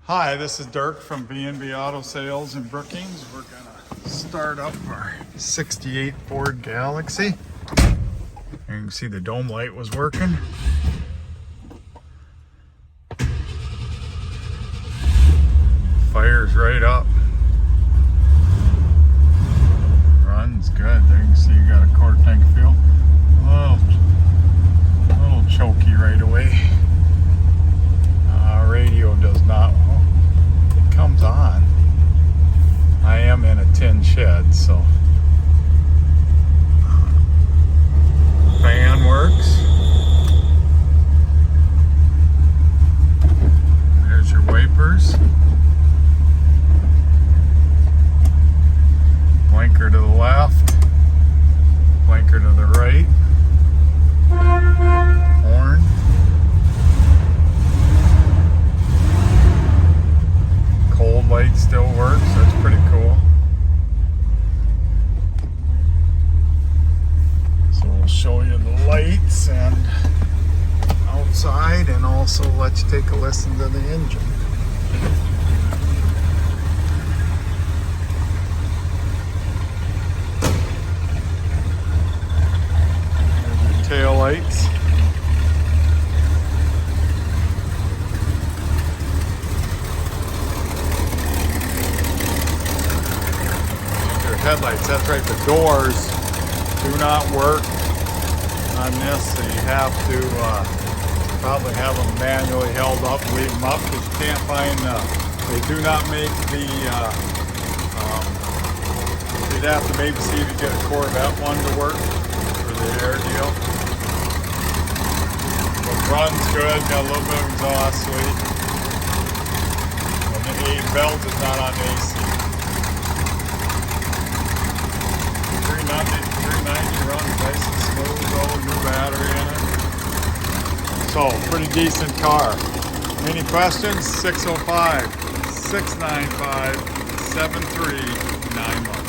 Hi, this is Dirk from B&B Auto Sales in Brookings. We're gonna start up our 68 Ford Galaxie. You can see the dome light was working. Fire's right up. Runs good. There you can see you got a quarter tank of fuel. A little choky right away. Radio does not. It comes on. I am in a tin shed, so fan works. There's your wipers. Blinker to the left, blinker to the right. Horn. Cold light still works, that's pretty cool. So we'll show you the lights and outside, and also let you take a listen to the engine. There's your tail lights. Headlights, that's right, the doors do not work on this, so you have to probably have them manually held up, leave them up, because you can't find, they do not make the, you'd have to maybe see if you get a Corvette one to work for the air deal. But runs good, got a little bit of exhaust sweet. And the belt is not on AC. 390 runs nice and smooth, old new battery in it. So, pretty decent car. Any questions? 605-695-7391.